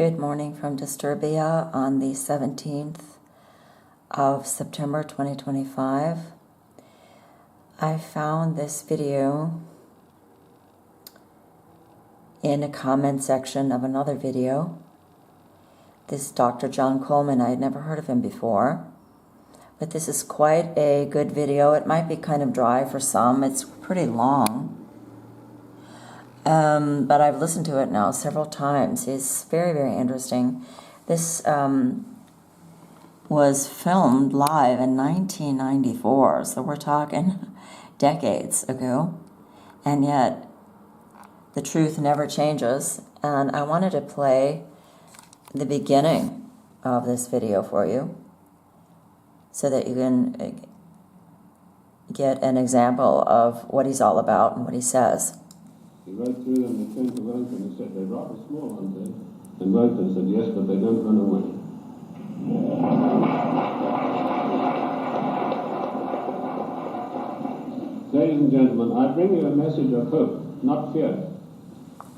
Good morning from Disturbia on the 17th of September 2025. I found this video in a comment section of another video. This Dr. John Coleman, I had never heard of him before, but this is quite a good video. It might be kind of dry for some. It's pretty long. But I've listened to it now several times. It's very, very interesting. This was filmed live in 1994, so we're talking decades ago, and yet the truth never changes. And I wanted to play the beginning of this video for you so that you can get an example of what he's all about and what he says. He rode through and returned to Wellington and said, they're rather small, aren't they? And Wellington said, yes, but they don't run away. Ladies and gentlemen, I bring you a message of hope, not fear.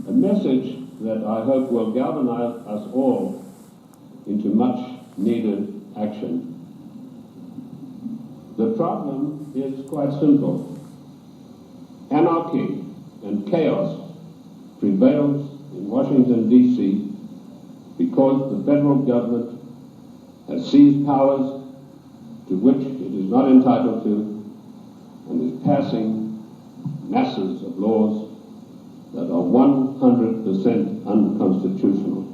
A message that I hope will galvanize us all into much needed action. The problem is quite simple. Anarchy and chaos prevails in Washington, D.C. because the federal government has seized powers to which it is not entitled to and is passing masses of laws that are 100% unconstitutional.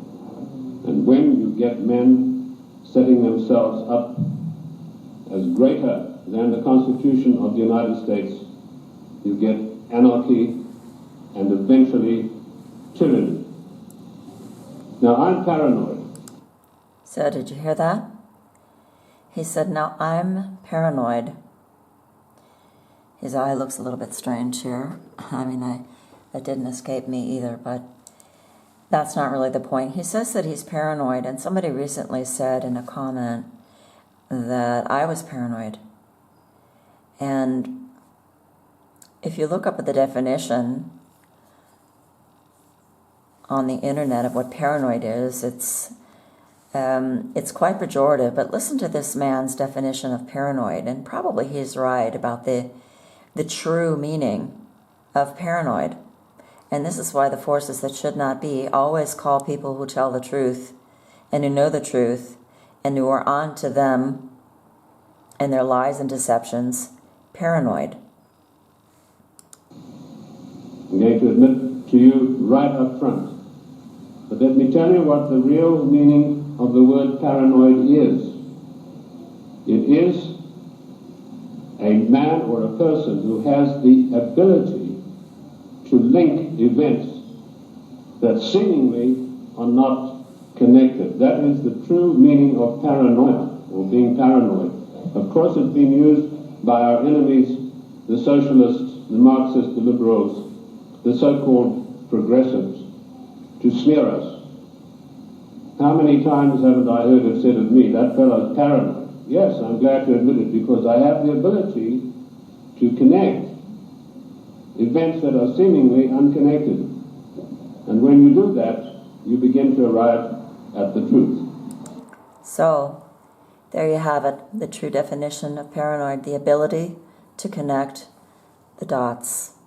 And when you get men setting themselves up as greater than the Constitution of the United States, you get anarchy and eventually tyranny. Now, I'm paranoid. So did you hear that? He said, now I'm paranoid. His eye looks a little bit strange here. I mean, that didn't escape me either, but that's not really the point. He says that he's paranoid, and somebody recently said in a comment that I was paranoid. And if you look up at the definition on the internet of what paranoid is, it's quite pejorative, but listen to this man's definition of paranoid, and probably he's right about the true meaning of paranoid. And this is why the forces that should not be always call people who tell the truth and who know the truth and who are on to them and their lies and deceptions paranoid. I'm going to admit to you right up front, but let me tell you what the real meaning of the word paranoid is. It is a man or a person who has the ability to link events that seemingly are not connected. That is the true meaning of paranoia, or being paranoid. Of course, it's been used by our enemies, the socialists, the Marxists, the liberals, the so-called progressives, to smear us. How many times haven't I heard it said of me, that fellow's paranoid? Yes, I'm glad to admit it, because I have the ability to connect events that are seemingly unconnected. And when you do that, you begin to arrive at the truth. So, there you have it, the true definition of paranoid, the ability to connect the dots.